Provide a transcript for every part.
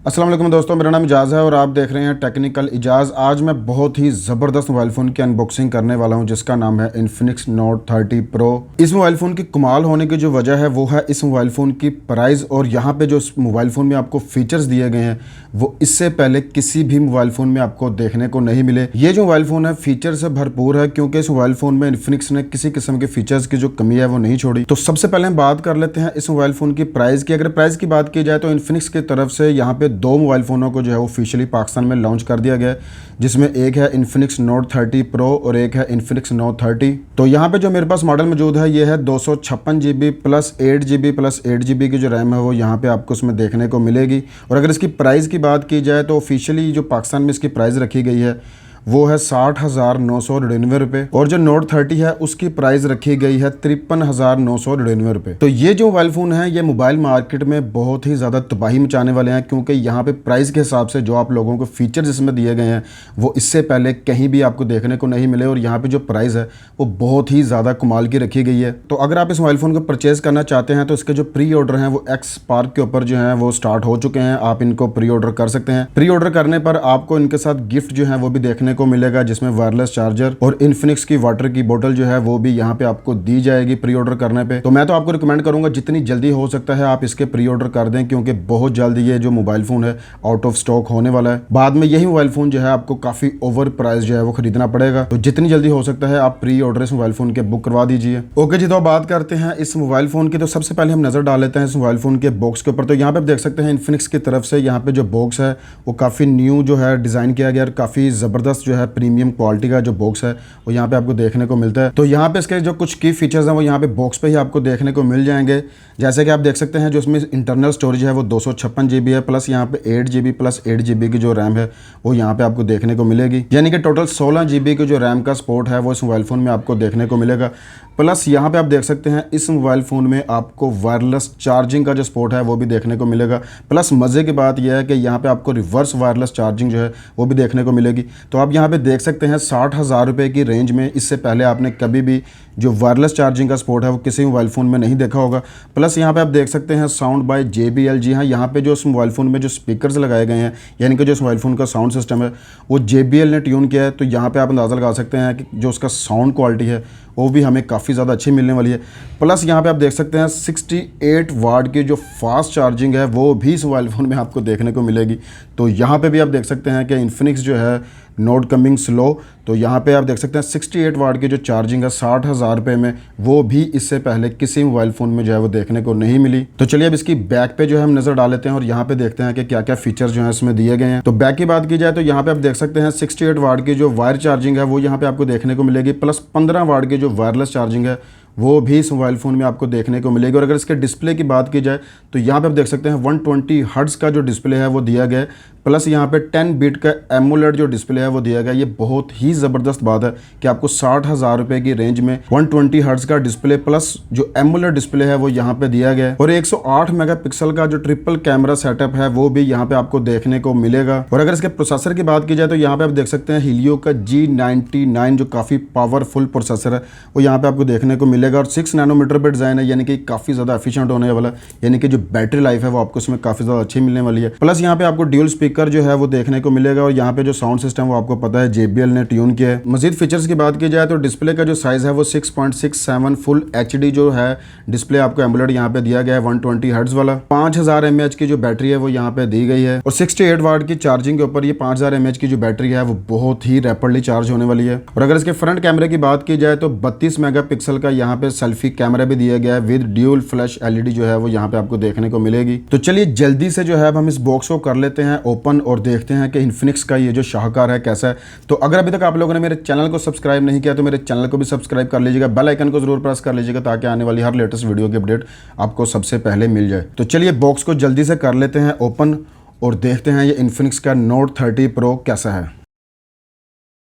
अस्सलाम वालेकुम दोस्तों, मेरा नाम इजाज़ है और आप देख रहे हैं टेक्निकल इजाज़। आज मैं बहुत ही ज़बरदस्त मोबाइल फ़ोन की अनबॉक्सिंग करने वाला हूं जिसका नाम है इन्फिनिक्स नोट 30 प्रो। इस मोबाइल फ़ोन की कमाल होने की जो वजह है वो है इस मोबाइल फ़ोन की प्राइस और यहाँ पे जो इस मोबाइल फ़ोन में आपको फ़ीचर्स दिए गए हैं वो इससे पहले किसी भी मोबाइल फ़ोन में आपको देखने को नहीं मिले। ये जो मोबाइल फ़ोन है फ़ीचर से भरपूर है क्योंकि इस मोबाइल फ़ोन में इन्फिनिक्स ने किसी किस्म के फ़ीचर्स की जो कमी है वो नहीं छोड़ी। तो सबसे पहले हम बात कर लेते हैं इस मोबाइल फ़ोन की प्राइस की। अगर प्राइस की बात की जाए तो इन्फिनिक्स की तरफ से यहाँ पे दो मोबाइल फ़ोनों को जो है वो ऑफिशियली पाकिस्तान में लॉन्च कर दिया गया है, जिसमें एक है इन्फिनिक्स नोट 30 प्रो और एक है इन्फिनिक्स नोट 30। तो यहाँ पे जो मेरे पास मॉडल मौजूद है ये है 256 GB plus 8 GB plus 8 GB की जो रैम है वो यहाँ पे आपको उसमें देखने को मिलेगी। और अगर इसकी प्राइस की बात की जाए तो ऑफिशियली जो पाकिस्तान में इसकी प्राइस रखी गई है वो है 60,999 रुपये और जो नोट 30 है उसकी प्राइस रखी गई है 53,999 रुपये। तो ये जो मोबाइल फ़ोन है ये मोबाइल मार्केट में बहुत ही ज़्यादा तबाही मचाने वाले हैं क्योंकि यहाँ पे प्राइस के हिसाब से जो आप लोगों को फीचर्स इसमें दिए गए हैं वो इससे पहले कहीं भी आपको देखने को नहीं मिले और यहाँ पर जो प्राइस है वो बहुत ही ज़्यादा कमाल की रखी गई है। तो अगर आप इस मोबाइल फ़ोन को परचेज़ करना चाहते हैं तो इसके जो प्री ऑर्डर हैं वो एक्स पार्क के ऊपर जो है वो स्टार्ट हो चुके हैं। आप इनको प्री ऑर्डर कर सकते हैं। प्री ऑर्डर करने पर आपको इनके साथ गिफ्ट जो है वो भी देखने को मिलेगा, जिसमें वायरलेस चार्जर और इन्फिनिक्स की वाटर की बोतल जो है वो भी यहाँ पे आपको दी जाएगी प्री ऑर्डर करने पे। तो मैं तो आपको रिकमेंड करूंगा जितनी जल्दी हो सकता है आप इसके प्री ऑर्डर कर दें क्योंकि बहुत जल्द ये जो मोबाइल फोन है आउट ऑफ स्टॉक होने वाला है। बाद में यही मोबाइल फोन जो है आपको काफी ओवर प्राइस जो है वो खरीदना पड़ेगा। तो जितनी जल्दी हो सकता है आप प्री ऑर्डर इस मोबाइल फोन के बुक करवा दीजिए। ओके जी, तो बात करते हैं इस मोबाइल फोन की। तो सबसे पहले हम नजर डाल लेते हैं इस मोबाइल फोन के बॉक्स के ऊपर। तो यहाँ पे आप देख सकते हैं इन्फिनिक्स की तरफ से यहाँ पे जो बॉक्स है वो काफी न्यू जो है डिजाइन किया गया और काफी जबरदस्त जो है प्रीमियम क्वालिटी का जो बॉक्स है वो यहाँ पे आपको देखने को मिलता है। तो यहाँ पे इसके जो कुछ की फीचर्स हैं वो यहाँ पे बॉक्स पे ही आपको देखने को मिल जाएंगे। जैसे कि आप देख सकते हैं जो इसमें इंटरनल स्टोरेज है वो 256 GB है प्लस यहाँ पे 8 GB प्लस 8 GB की जो रैम है वो यहाँ पे आपको देखने को मिलेगी, यानी कि टोटल 16 GB की जो रैम का सपोर्ट है वो इस मोबाइल फ़ोन में आपको देखने को मिलेगा। प्लस यहाँ पे आप देख सकते हैं इस मोबाइल फ़ोन में आपको वायरलेस चार्जिंग का जो सपोर्ट है वो भी देखने को मिलेगा। प्लस मज़े की बात यह है कि यहाँ पे आपको रिवर्स वायरलेस चार्जिंग जो है वो भी देखने को मिलेगी। तो आप यहाँ पे देख सकते हैं 60,000 रुपये की रेंज में इससे पहले आपने कभी भी जो वायरलेस चार्जिंग का सपोर्ट है वो किसी मोबाइल फ़ोन में नहीं देखा होगा। प्लस यहाँ पे आप देख सकते हैं साउंड बाय JBL। जी हाँ, यहाँ पे जो इस मोबाइल फ़ोन में जो स्पीकर्स लगाए गए हैं यानी कि जो इस मोबाइल फ़ोन का साउंड सिस्टम है वो JBL ने ट्यून किया है। तो यहाँ पे आप अंदाज़ा लगा सकते हैं कि जो उसका साउंड क्वालिटी है वो भी हमें काफ़ी ज़्यादा अच्छी मिलने वाली है। प्लस यहाँ पे आप देख सकते हैं 68 वाट की जो फास्ट चार्जिंग है वो भी इस मोबाइल फ़ोन में आपको देखने को मिलेगी। तो यहाँ पे भी आप देख सकते हैं कि इन्फिनिक्स जो है नोट कमिंग स्लो। तो यहाँ पे आप देख सकते हैं 68 वाट की जो चार्जिंग है 60,000 रुपये में वो भी इससे पहले किसी मोबाइल फ़ोन में जो है वो देखने को नहीं मिली। तो चलिए अब इसकी बैक पे जो है हम नज़र डाल लेते हैं और यहाँ पे देखते हैं कि क्या क्या फीचर्स जो है इसमें दिए गए हैं। तो बैक की बात की जाए तो यहाँ पे आप देख सकते हैं 68 वाट की जो वायर चार्जिंग है वो यहाँ पे आपको देखने को मिलेगी। प्लस 15 वाट की जो वायरलेस चार्जिंग है वो भी इस मोबाइल फ़ोन में आपको देखने को मिलेगी। और अगर इसके डिस्प्ले की बात की जाए तो यहाँ पे आप देख सकते हैं 120 हर्ट्ज़ का जो डिस्प्ले है वो दिया गया है। प्लस यहाँ पे 10 बिट का एमोलेड जो डिस्प्ले है वो दिया गया है। ये बहुत ही ज़बरदस्त बात है कि आपको 60,000 रुपये की रेंज में 120 हर्ट्ज़ का डिस्प्ले प्लस जो एमोलेड डिस्प्ले है वो यहाँ पे दिया गया है। और 108 मेगापिक्सल का जो ट्रिपल कैमरा सेटअप है वो भी यहाँ पे आपको देखने को मिलेगा। और अगर इसके प्रोसेसर की बात की जाए तो यहाँ पे आप देख सकते हैं हीलियो का G99 जो काफ़ी पावरफुल प्रोसेसर है वो यहाँ पे आपको देखने को मिलेगा। और 6 नैनोमीटर पे डिज़ाइन है यानी कि काफ़ी ज़्यादा एफिशिएंट होने वाला है, यानी कि जो बैटरी लाइफ है वो आपको इसमें काफ़ी ज़्यादा अच्छी मिलने वाली है। प्लस यहाँ पे आपको ड्यूल स्पीकर जो है वो देखने को मिलेगा और यहाँ पे जो साउंड सिस्टम वो आपको पता है JBL ने ट्यून किया है। मजीद फीचर्स की बात की जाए तो डिस्प्ले का जो साइज़ है वो 6.67 फुल HD जो है डिस्प्ले आपको एमोलेड यहाँ पे दिया गया है 120 हर्ट्ज़ वाला। 5000 mAh की जो बैटरी है वो यहाँ पे दी गई है और 68 वाट की चार्जिंग के ऊपर ये 5000 mAh की जो बैटरी है वो बहुत ही रैपिडली चार्ज होने वाली है। और अगर इसके फ्रंट कैमरे की बात की जाए तो 32 मेगापिक्सल का यहाँ पे सेल्फी कैमरा भी दिया गया है विद ड्यूल फ्लैश LED जो है वो यहाँ पे आपको देखने को मिलेगी। तो चलिए जल्दी से जो है अब हम इस बॉक्स को कर लेते हैं ओपन और देखते हैं कि इन्फिनिक्स का ये जो शाहकार है कैसा है। तो अगर अभी तक आप लोगों ने मेरे चैनल को सब्सक्राइब नहीं किया तो मेरे चैनल को भी सब्सक्राइब कर लीजिएगा, बेल आइकन को जरूर प्रेस कर लीजिएगा ताकि आने वाली हर लेटेस्ट वीडियो की अपडेट आपको सबसे पहले मिल जाए। तो चलिए बॉक्स को जल्दी से कर लेते हैं ओपन और देखते हैं ये इन्फिनिक्स का नोट 30 प्रो कैसा है।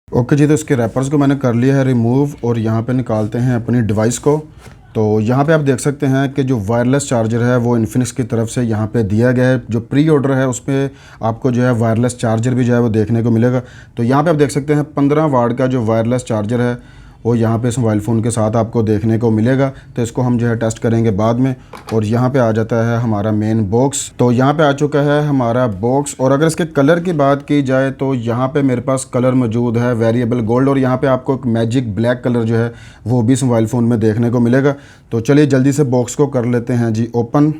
ओके जी, तो इसके रैपर्स को मैंने कर लिया है रिमूव और यहाँ पे निकालते हैं अपनी डिवाइस को। तो यहाँ पे आप देख सकते हैं कि जो वायरलेस चार्जर है वो इन्फिनिक्स की तरफ से यहाँ पे दिया गया है। जो प्री ऑर्डर है उस पर आपको जो है वायरलेस चार्जर भी जो है वो देखने को मिलेगा। तो यहाँ पे आप देख सकते हैं 15 वाट का जो वायरलेस चार्जर है वो यहाँ पे इस मोबाइल फ़ोन के साथ आपको देखने को मिलेगा। तो इसको हम जो है टेस्ट करेंगे बाद में। और यहाँ पे आ जाता है हमारा मेन बॉक्स। तो यहाँ पे आ चुका है हमारा बॉक्स। और अगर इसके कलर की बात की जाए तो यहाँ पे मेरे पास कलर मौजूद है वेरिएबल गोल्ड, और यहाँ पे आपको एक मैजिक ब्लैक कलर जो है वो भी इस मोबाइल फ़ोन में देखने को मिलेगा। तो चलिए जल्दी से बॉक्स को कर लेते हैं जी ओपन।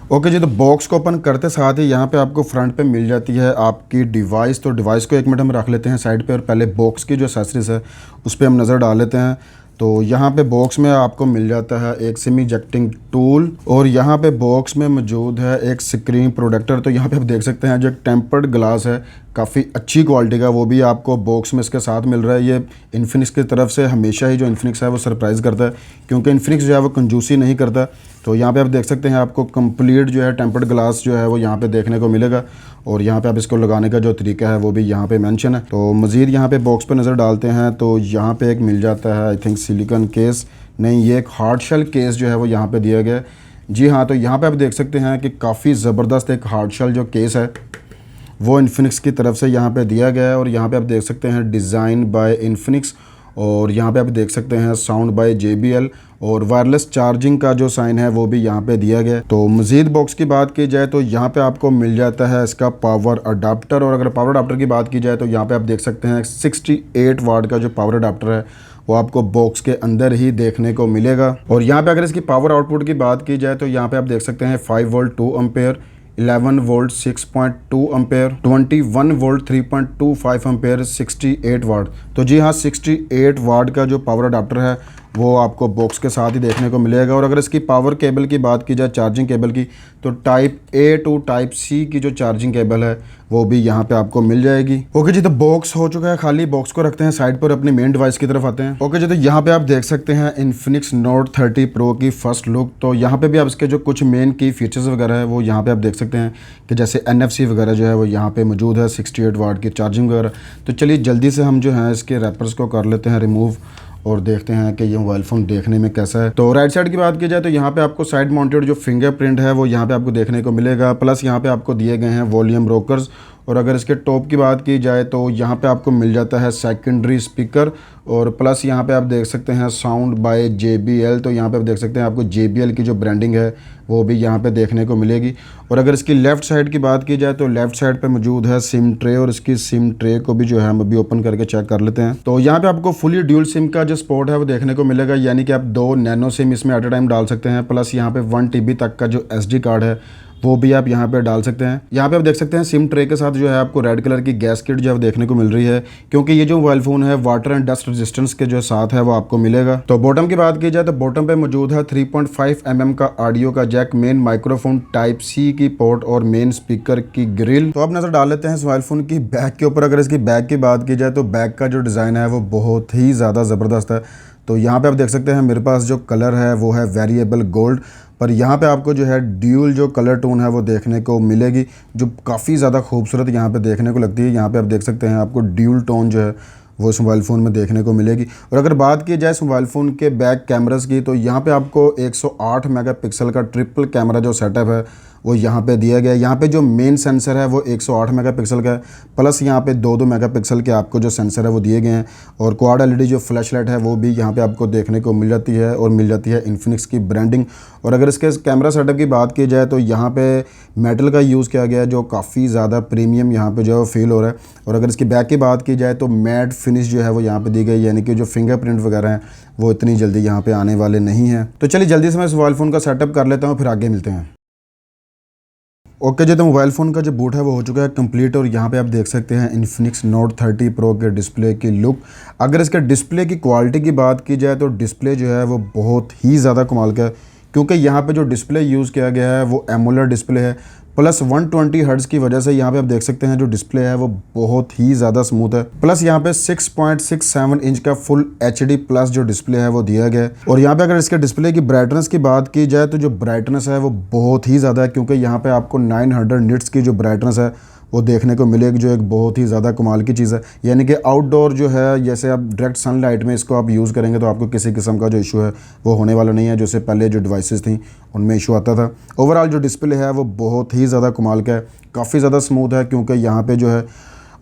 ओके जी, तो बॉक्स को ओपन करते साथ ही यहाँ पे आपको फ्रंट पे मिल जाती है आपकी डिवाइस। तो डिवाइस को 1 मिनट हम रख लेते हैं साइड पे, और पहले बॉक्स की जो एक्सेसरीज है उस पर हम नज़र डाल लेते हैं। तो यहाँ पे बॉक्स में आपको मिल जाता है एक सिम इजेक्टिंग टूल, और यहाँ पे बॉक्स में मौजूद है एक स्क्रीन प्रोटेक्टर। तो यहाँ पे आप देख सकते हैं जो एक टेम्पर्ड ग्लास है काफ़ी अच्छी क्वालिटी का, वो भी आपको बॉक्स में इसके साथ मिल रहा है। ये इन्फिनिक्स की तरफ से हमेशा ही जो इन्फिनिक्स है वो सरप्राइज़ करता है, क्योंकि इन्फिनिक्स जो है वो कंजूसी नहीं करता। तो यहाँ पे आप देख सकते हैं आपको कंप्लीट जो है टेम्पर्ड ग्लास जो है वो यहाँ पे देखने को मिलेगा, और यहाँ पे आप इसको लगाने का जो तरीका है वो भी यहाँ पे मेंशन है। तो मज़ीद यहाँ पे बॉक्स पे नज़र डालते हैं तो यहाँ पे एक मिल जाता है आई थिंक सिलिकॉन केस, नहीं ये एक हार्ड शेल केस जो है वो यहाँ पे दिया गया है। जी हाँ, तो यहाँ पे आप देख सकते हैं कि काफ़ी ज़बरदस्त एक हार्ड शेल जो केस है वो इन्फिनिक्स की तरफ से यहाँ पे दिया गया है। और यहाँ पे आप देख सकते हैं डिज़ाइन बाय इन्फिनिक्स, और यहाँ पे आप देख सकते हैं साउंड बाय JBL, और वायरलेस चार्जिंग का जो साइन है वो भी यहाँ पे दिया गया है। तो मज़ीद बॉक्स की बात की जाए तो यहाँ पे आपको मिल जाता है इसका पावर अडाप्टर, और अगर पावर अडाप्टर की बात की जाए तो यहाँ पे आप देख सकते हैं 68 वाट का जो पावर अडाप्टर है वो आपको बॉक्स के अंदर ही देखने को मिलेगा। और यहाँ पे अगर इसकी पावर आउटपुट की बात की जाए तो यहाँ पे आप देख सकते हैं 5 volt 2 ampere, 11 volt 6.2 ampere, 21 volt 3.25 ampere, 68 वाट। तो जी हाँ, 68 वाट का जो पावर अडाप्टर है वो आपको बॉक्स के साथ ही देखने को मिलेगा। और अगर इसकी पावर केबल की बात की जाए चार्जिंग केबल की, तो type A to type C की जो चार्जिंग केबल है वो भी यहाँ पे आपको मिल जाएगी। ओके जी, तो बॉक्स हो चुका है खाली, बॉक्स को रखते हैं साइड पर, अपनी मेन डिवाइस की तरफ आते हैं। ओके जी, तो यहाँ पे आप देख सकते हैं इन्फिनिक्स नोट 30 प्रो की फर्स्ट लुक। तो यहाँ पे भी आप इसके जो कुछ मेन की फीचर्स वगैरह है वो यहाँ पे आप देख सकते हैं कि जैसे NFC वगैरह जो है वो यहाँ पे मौजूद है, 68 वाट की चार्जिंग वगैरह। तो चलिए जल्दी से हम जो है इसके रैपर्स को कर लेते हैं रिमूव, और देखते हैं कि ये मोबाइल फ़ोन देखने में कैसा है। तो राइट साइड की बात की जाए तो यहाँ पे आपको साइड माउंटेड जो फिंगरप्रिंट है वो यहाँ पे आपको देखने को मिलेगा, प्लस यहाँ पे आपको दिए गए हैं वॉल्यूम रोकर्स। और अगर इसके टॉप की बात की जाए तो यहाँ पे आपको मिल जाता है सेकेंडरी स्पीकर, और प्लस यहाँ पे आप देख सकते हैं साउंड बाय JBL। तो यहाँ पे आप देख सकते हैं आपको JBL की जो ब्रांडिंग है वो भी यहाँ पे देखने को मिलेगी। और अगर इसकी लेफ़्ट साइड की बात की जाए तो लेफ़्ट साइड पे मौजूद है सिम ट्रे, और इसकी सिम ट्रे को भी जो है हम अभी ओपन करके चेक कर लेते हैं। तो यहाँ पे आपको फुली ड्यूल सिम का जो सपोर्ट है वो देखने को मिलेगा, यानी कि आप 2 नैनो सिम इसमें एट अ टाइम डाल सकते हैं। प्लस यहाँ पे 1 TB तक का जो SD कार्ड है वो भी आप यहाँ पे डाल सकते हैं। यहाँ पे आप देख सकते हैं सिम ट्रे के साथ जो है आपको रेड कलर की गैस किट जो है देखने को मिल रही है, क्योंकि ये जो मोबाइल फ़ोन है वाटर एंड डस्ट रेजिस्टेंस के जो साथ है वो आपको मिलेगा। तो बॉटम की बात की जाए तो बॉटम पे मौजूद है 3.5 mm का ऑडियो का jack, main microphone type C की पोर्ट, और मेन स्पीकर की ग्रिल। तो अब नज़र डाल लेते हैं इस मोबाइल फ़ोन की बैक के ऊपर। अगर इसकी बैक की बात की जाए तो बैक का जो डिज़ाइन है वो बहुत ही ज़्यादा ज़बरदस्त है। तो यहाँ पे आप देख सकते हैं मेरे पास जो कलर है वो है वेरिएबल गोल्ड, पर यहाँ पे आपको जो है ड्यूल जो कलर टोन है वो देखने को मिलेगी, जो काफ़ी ज़्यादा खूबसूरत यहाँ पे देखने को लगती है। यहाँ पे आप देख सकते हैं आपको ड्यूल टोन जो है वो इस मोबाइल फ़ोन में देखने को मिलेगी। और अगर बात की जाए इस मोबाइल फ़ोन के बैक कैमरास की, तो यहाँ पे आपको 108 मेगापिक्सल का ट्रिपल कैमरा जो सेटअप है वो यहाँ पे दिया गया है। यहाँ पे जो मेन सेंसर है वो 108 मेगापिक्सल का है, प्लस यहाँ पे 2 मेगापिक्सल के आपको जो सेंसर है वो दिए गए हैं। और क्वाड LED जो फ्लैश लाइट है वो भी यहाँ पे आपको देखने को मिल जाती है, और मिल जाती है इन्फिनिक्स की ब्रांडिंग। और अगर इसके कैमरा सेटअप की बात की जाए तो यहाँ पे मेटल का यूज़ किया गया है, जो काफ़ी ज़्यादा प्रीमियम यहाँ पे जो है वो फील हो रहा है। और अगर इसकी बैक की बात की जाए तो मैट फिनिश जो है वो यहाँ पे दी गई, यानी कि जो फिंगरप्रिंट वगैरह हैं वो इतनी जल्दी यहाँ पे आने वाले नहीं हैं। तो चलिए जल्दी से मैं इस मोबाइल फ़ोन का सेटअप कर लेता हूँ, फिर आगे मिलते हैं। ओके जी, तो मोबाइल फ़ोन का जो बूट है वो हो चुका है कंप्लीट, और यहाँ पे आप देख सकते हैं इन्फिनिक्स नोट 30 प्रो के डिस्प्ले की लुक। अगर इसके डिस्प्ले की क्वालिटी की बात की जाए तो डिस्प्ले जो है वो बहुत ही ज़्यादा कमाल का है, क्योंकि यहाँ पे जो डिस्प्ले यूज़ किया गया है वो एमोलेड डिस्प्ले है, प्लस 120 हर्ट्ज़ की वजह से यहाँ पे आप देख सकते हैं जो डिस्प्ले है वो बहुत ही ज़्यादा स्मूथ है। प्लस यहाँ पे 6.67 इंच का फुल HD प्लस जो डिस्प्ले है वो दिया गया है। और यहाँ पे अगर इसके डिस्प्ले की ब्राइटनेस की बात की जाए तो जो ब्राइटनेस है वो बहुत ही ज़्यादा है, क्योंकि यहाँ पे आपको 900 निट्स की जो ब्राइटनेस है वो देखने को मिलेगी, जो एक बहुत ही ज़्यादा कमाल की चीज़ है। यानी कि आउटडोर जो है, जैसे आप डायरेक्ट सनलाइट में इसको आप यूज़ करेंगे तो आपको किसी किस्म का जो इशू है वो होने वाला नहीं है, जैसे पहले जो डिवाइसेस थी उनमें इशू आता था। ओवरऑल जो डिस्प्ले है वो बहुत ही ज़्यादा कमाल का है, काफ़ी ज़्यादा स्मूथ है, क्योंकि यहाँ पे जो है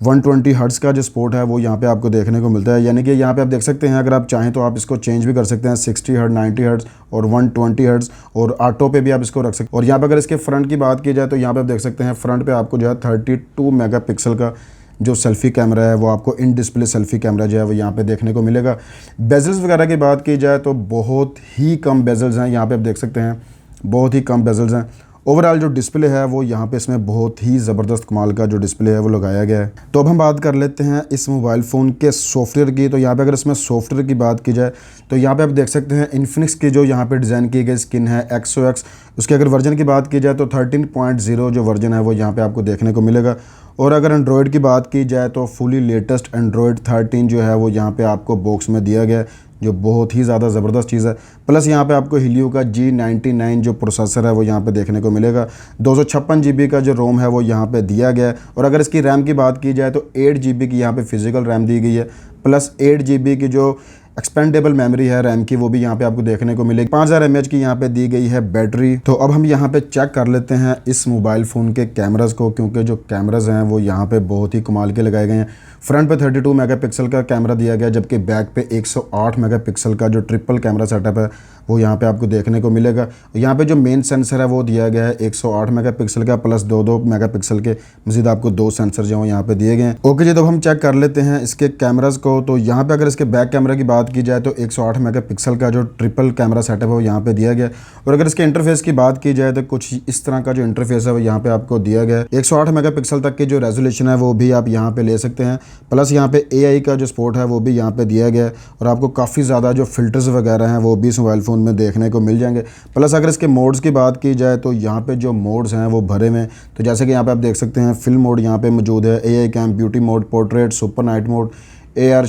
120 हर्ट्ज़ का जो सपोर्ट है वो यहाँ पे आपको देखने को मिलता है, यानी कि यहाँ पे आप देख सकते हैं अगर आप चाहें तो आप इसको चेंज भी कर सकते हैं 60 हर्ट्ज़, 90 हर्ट्ज़ और 120 हर्ट्ज़, और ऑटो पे भी आप इसको रख सकते हैं। और यहाँ पे अगर इसके फ्रंट की बात की जाए तो यहाँ पे आप देख सकते हैं फ्रंट पे आपको जो है 32 मेगापिक्सल का जो सेल्फ़ी कैमरा है वो आपको इन डिस्प्ले सेल्फ़ी कैमरा जो है वो यहाँ पे देखने को मिलेगा। बेजल्स वगैरह की बात की जाए तो बहुत ही कम बेजल्स हैं, यहाँ पे आप देख सकते हैं बहुत ही कम बेजल्स हैं। ओवरऑल जो डिस्प्ले है वो यहाँ पे इसमें बहुत ही ज़बरदस्त कमाल का जो डिस्प्ले है वो लगाया गया है। तो अब हम बात कर लेते हैं इस मोबाइल फ़ोन के सॉफ्टवेयर की। तो यहाँ पे अगर इसमें सॉफ्टवेयर की बात की जाए तो यहाँ पे आप देख सकते हैं इन्फिनिक्स की जो यहाँ पे डिज़ाइन की गई स्किन है XOX, उसके अगर वर्जन की बात की जाए तो 13.0 जो वर्जन है वो यहाँ पे आपको देखने को मिलेगा। और अगर एंड्रॉयड की बात की जाए तो फुली लेटेस्ट एंड्रॉयड 13 जो है वो यहाँ पे आपको बॉक्स में दिया गया है, जो बहुत ही ज़्यादा ज़बरदस्त चीज़ है। प्लस यहाँ पे आपको हीलियो का G99 जो प्रोसेसर है वो यहाँ पे देखने को मिलेगा। 256 GB का जो रोम है वो यहाँ पे दिया गया है। और अगर इसकी रैम की बात की जाए तो 8 GB की यहाँ पे फिजिकल रैम दी गई है, प्लस 8 GB की जो एक्सपेंडेबल मेमोरी है रैम की वो भी यहाँ पे आपको देखने को मिलेगी। 5000 mAh की यहाँ पे दी गई है बैटरी। तो अब हम यहाँ पे चेक कर लेते हैं इस मोबाइल फ़ोन के कैमरास को, क्योंकि जो कैमरास हैं वो यहाँ पे बहुत ही कमाल के लगाए गए हैं। फ्रंट पे 32 मेगापिक्सल का कैमरा दिया गया, जबकि बैक पे 108 मेगापिक्सल का जो ट्रिपल कैमरा सेटअप है वो यहाँ पे आपको देखने को मिलेगा। यहाँ पे जो मेन सेंसर है वो दिया गया है 108 मेगापिक्सल का, प्लस 2 मेगापिक्सल के मजीद आपको 2 सेंसर जो यहाँ पे दिए गए हैं। ओके जी, तो हम चेक कर लेते हैं इसके कैमरास को। तो यहाँ पे अगर इसके बैक कैमरा की बात की जाए तो 108 मेगापिक्सल का जो ट्रिपल कैमरा सेटअप है वो यहाँ पे दिया गया। और अगर इसके इंटरफेस की बात की जाए तो कुछ इस तरह का जो इंटरफेस है वो यहाँ पे आपको दिया गया है। 108 मेगापिक्सल तक की जो रेजोल्यूशन है वो भी आप यहाँ पे ले सकते हैं, प्लस यहाँ पे AI का जो सपोर्ट है वो भी यहाँ पे दिया गया है। और आपको काफ़ी ज़्यादा जो फिल्टर्स वगैरह हैं वो भी इस मोबाइल फ़ोन में देखने को मिल जाएंगे। प्लस अगर इसके मोड्स की बात की जाए तो यहाँ पे जो मोड्स हैं वो भरे में, तो जैसे कि यहाँ पे आप देख सकते हैं फिल्म मोड यहाँ पे मौजूद है, AI cam, beauty mode, portrait, super night mode, AR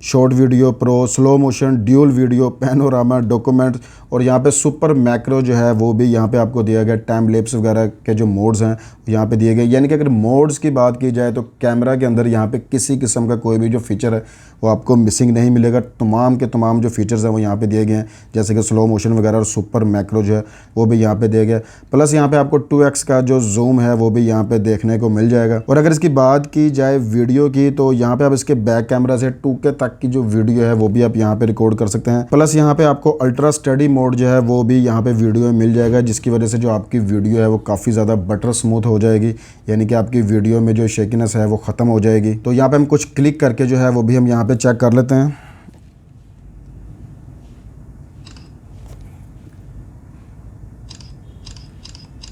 short video pro, slow motion, dual video, panorama, document, और यहाँ पे सुपर मैक्रो जो है वो भी यहाँ पे आपको दिया गया। टाइम लैप्स वगैरह के जो मोड्स हैं यहाँ पे दिए गए, यानी कि अगर मोड्स की बात की जाए तो कैमरा के अंदर यहाँ पे किसी किस्म का कोई भी जो फीचर है वो आपको मिसिंग नहीं मिलेगा। तमाम के तमाम जो फीचर्स हैं वो यहाँ पे दिए गए हैं, जैसे कि स्लो मोशन वगैरह और सुपर मैक्रो जो है वो भी यहाँ पे दिया गया। प्लस यहाँ पे आपको 2x का जो जूम है वो भी यहाँ पे देखने को मिल जाएगा। और अगर इसकी बात की जाए वीडियो की तो यहाँ पे आप इसके बैक कैमरा से 2K तक की जो वीडियो है वो भी आप यहाँ पे रिकॉर्ड कर सकते हैं। प्लस यहाँ पे आपको अल्ट्रा स्टडी मोड जो है वो भी यहाँ पे वीडियो में मिल जाएगा, जिसकी वजह से जो आपकी वीडियो है वो काफ़ी ज़्यादा बटर स्मूथ हो जाएगी, यानी कि आपकी वीडियो में जो शेकिनेस है वो ख़त्म हो जाएगी। तो यहाँ पे हम कुछ क्लिक करके जो है वो भी हम यहाँ पे चेक कर लेते हैं।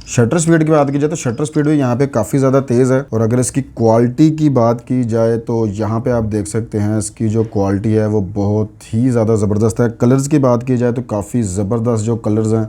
शटर स्पीड की बात की जाए तो शटर स्पीड भी यहाँ पे काफ़ी ज़्यादा तेज़ है। और अगर इसकी क्वालिटी की बात की जाए तो यहाँ पे आप देख सकते हैं इसकी जो क्वालिटी है वो बहुत ही ज़्यादा ज़बरदस्त है। कलर्स की बात की जाए तो काफ़ी ज़बरदस्त जो कलर्स हैं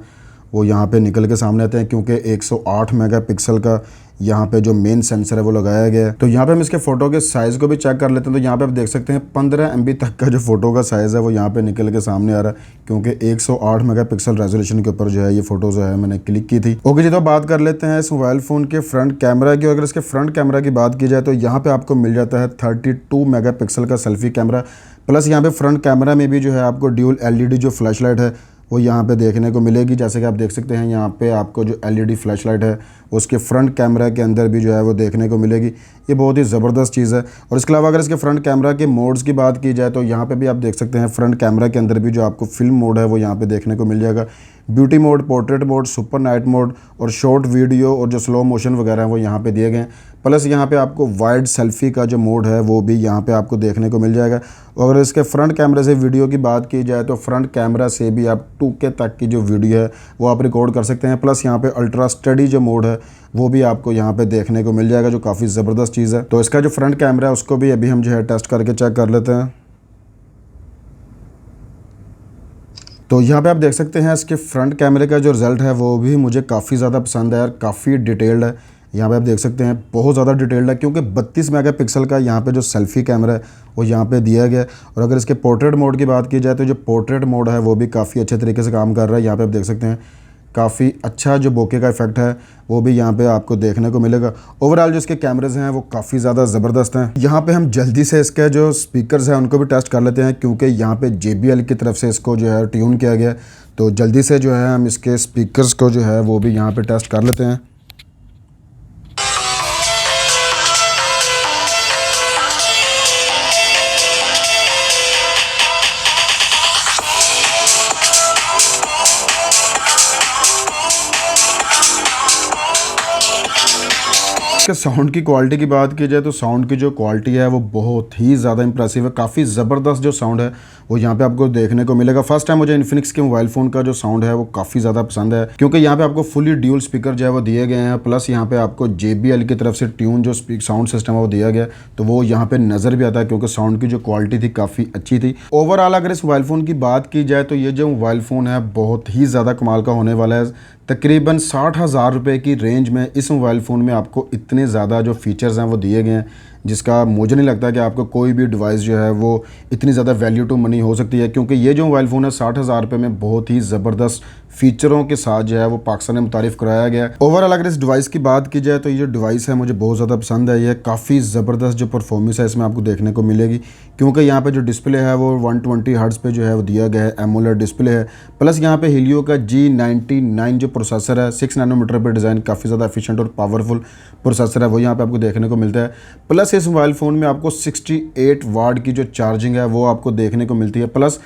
वो यहाँ पे निकल के सामने आते हैं, क्योंकि 108 मेगापिक्सल का यहाँ पे जो मेन सेंसर है वो लगाया गया है। तो यहाँ पे हम इसके फ़ोटो के साइज़ को भी चेक कर लेते हैं। तो यहाँ पे आप देख सकते हैं 15 MB तक का जो फ़ोटो का साइज़ है वो यहाँ पे निकल के सामने आ रहा है, क्योंकि 108 मेगापिक्सल रेजोल्यूशन के ऊपर जो है ये फ़ोटो जो है मैंने क्लिक की थी। ओके जी, तो बात कर लेते हैं इस मोबाइल फ़ोन के फ्रंट कैमरा की। अगर इसके फ्रंट कैमरा की बात की जाए तो यहाँ पर आपको मिल जाता है 32 मेगापिक्सल का सेल्फी कैमरा। प्लस यहाँ पे फ्रंट कैमरा में भी जो है आपको ड्यूल LED जो फ्लैश लाइट है वो यहाँ पे देखने को मिलेगी। जैसे कि आप देख सकते हैं यहाँ पे आपको जो LED फ्लैश लाइट है उसके फ्रंट कैमरा के अंदर भी जो है वो देखने को मिलेगी। ये बहुत ही ज़बरदस्त चीज़ है। और इसके अलावा अगर इसके फ्रंट कैमरा के मोड्स की बात की जाए तो यहाँ पे भी आप देख सकते हैं फ्रंट कैमरा के अंदर भी जो आपको फिल्म मोड है वो यहाँ पे देखने को मिल जाएगा। Beauty mode, portrait mode, super night mode और शॉर्ट वीडियो और जो स्लो मोशन वगैरह है वो यहाँ पे दिए गए हैं। प्लस यहाँ पे आपको वाइड सेल्फी का जो मोड है वो भी यहाँ पे आपको देखने को मिल जाएगा। और अगर इसके फ्रंट कैमरे से वीडियो की बात की जाए तो फ्रंट कैमरा से भी आप 2K तक की जो वीडियो है वो आप रिकॉर्ड कर सकते हैं। प्लस यहाँ पे अल्ट्रा स्टडी जो मोड है वो भी आपको यहाँ पे देखने को मिल जाएगा, जो काफ़ी ज़बरदस्त चीज़ है। तो इसका जो फ्रंट कैमरा है उसको भी अभी हम जो है टेस्ट करके चेक कर लेते हैं। तो यहाँ पे आप देख सकते हैं इसके फ्रंट कैमरे का जो रिज़ल्ट है वो भी मुझे काफ़ी ज़्यादा पसंद है, काफ़ी डिटेल्ड है। यहाँ पे आप देख सकते हैं बहुत ज़्यादा डिटेल्ड है, क्योंकि 32 मेगापिक्सल का यहाँ पे जो सेल्फ़ी कैमरा है वो यहाँ पे दिया गया है। और अगर इसके पोर्ट्रेट मोड की बात की जाए तो जो पोर्ट्रेट मोड है वो भी काफ़ी अच्छे तरीके से काम कर रहा है। यहाँ पे आप देख सकते हैं काफ़ी अच्छा जो बोके का इफेक्ट है वो भी यहाँ पे आपको देखने को मिलेगा। ओवरऑल जो इसके कैमरेज हैं वो काफ़ी ज़्यादा ज़बरदस्त हैं। यहाँ पे हम जल्दी से इसके जो स्पीकर्स हैं उनको भी टेस्ट कर लेते हैं, क्योंकि यहाँ पे JBL की तरफ से इसको जो है ट्यून किया गया है। तो जल्दी से जो है हम इसके स्पीकर्स को जो है वो भी यहाँ पे टेस्ट कर लेते हैं। इसके साउंड की क्वालिटी की बात की जाए तो साउंड की जो क्वालिटी है वो बहुत ही ज़्यादा इंप्रेसिव है। काफ़ी ज़बरदस्त जो साउंड है वो यहाँ पे आपको देखने को मिलेगा। फर्स्ट टाइम मुझे इन्फिनिक्स के मोबाइल फ़ोन का जो साउंड है वो काफ़ी ज़्यादा पसंद है, क्योंकि यहाँ पे आपको फुली ड्यूल स्पीकर जो है वो दिए गए हैं, प्लस यहाँ पे आपको JBL की तरफ से ट्यून जो साउंड सिस्टम है वो दिया गया, तो वो यहाँ पे नज़र भी आता है, क्योंकि साउंड की जो क्वालिटी थी काफ़ी अच्छी थी। ओवरऑल अगर इस मोबाइल फ़ोन की बात की जाए तो ये जो मोबाइल फ़ोन है बहुत ही ज़्यादा कमाल का होने वाला है। तकरीबन 60,000 रुपये की रेंज में इस मोबाइल फ़ोन में आपको इतने ज़्यादा जो फीचर्स हैं वो दिए गए हैं, जिसका मुझे नहीं लगता कि आपको कोई भी डिवाइस जो है वो इतनी ज़्यादा वैल्यू टू मनी हो सकती है, क्योंकि ये जो मोबाइल फ़ोन है 60,000 रुपये में बहुत ही ज़बरदस्त फीचरों के साथ जो है वो पाकिस्तान में मुतारिफ़ कराया गया है। ओवरऑल अगर इस डिवाइस की बात की जाए तो ये जो डिवाइस है मुझे बहुत ज़्यादा पसंद है। ये काफ़ी ज़बरदस्त जो परफॉर्मेंस है इसमें आपको देखने को मिलेगी, क्योंकि यहाँ पे जो डिस्प्ले है वो 120 हर्ट्ज़ पे जो है वो दिया गया है, एमोलेड डिस्प्ले है। प्लस यहाँ पे हीलियो का G99 जो प्रोसेसर है 6 नैनोमीटर पे डिज़ाइन, काफ़ी ज़्यादा एफिशिएंट और पावरफुल प्रोसेसर है, वो यहाँ पे आपको देखने को मिलता है। प्लस इस मोबाइल फ़ोन में आपको 68 वाट की जो चार्जिंग है वो आपको देखने को मिलती है, प्लस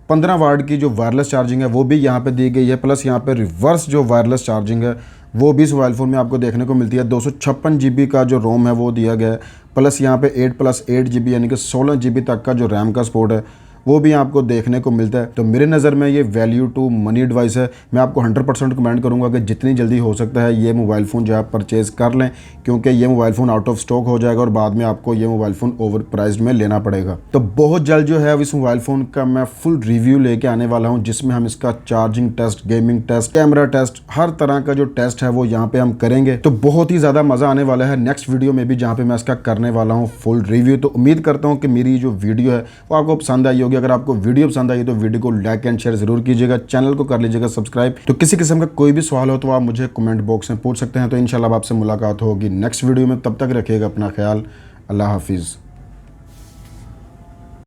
15 वाट की जो वायरलेस चार्जिंग है वो भी यहाँ पे दी गई है, प्लस यहाँ पे रिवर्स जो वायरलेस चार्जिंग है वो भी इस मोबाइल फ़ोन में आपको देखने को मिलती है। 256 GB का जो रोम है वो दिया गया है, प्लस यहाँ पे 8+8 GB यानी कि 16 GB तक का जो रैम का सपोर्ट है वो भी आपको देखने को मिलता है। तो मेरे नज़र में ये वैल्यू टू मनी डिवाइस है। मैं आपको 100% कमेंट करूँगा कि जितनी जल्दी हो सकता है ये मोबाइल फ़ोन जो है परचेज़ कर लें, क्योंकि ये mobile phone out of stock हो जाएगा और बाद में आपको ये मोबाइल फ़ोन ओवर प्राइस्ड में लेना पड़ेगा। तो बहुत जल्द जो है इस मोबाइल फ़ोन का मैं फुल रिव्यू लेके आने वाला हूँ, जिसमें हम इसका charging test, gaming test, camera test, हर तरह का जो टेस्ट है वो यहाँ पे हम करेंगे। तो बहुत ही ज़्यादा मज़ा आने वाला है नेक्स्ट वीडियो में भी, जहाँ पे मैं इसका करने वाला हूँ फुल रिव्यू। तो उम्मीद करता हूँ कि मेरी जो वीडियो है वो आपको पसंद आई होगी। अगर आपको वीडियो पसंद आई तो वीडियो को लाइक एंड शेयर जरूर कीजिएगा, चैनल को कर लीजिएगा सब्सक्राइब। तो किसी किस्म का कोई भी सवाल हो तो आप मुझे कमेंट बॉक्स में पूछ सकते हैं। तो इंशाल्लाह आपसे मुलाकात होगी नेक्स्ट वीडियो में, तब तक रखिएगा अपना ख्याल। अल्लाह हाफिज़।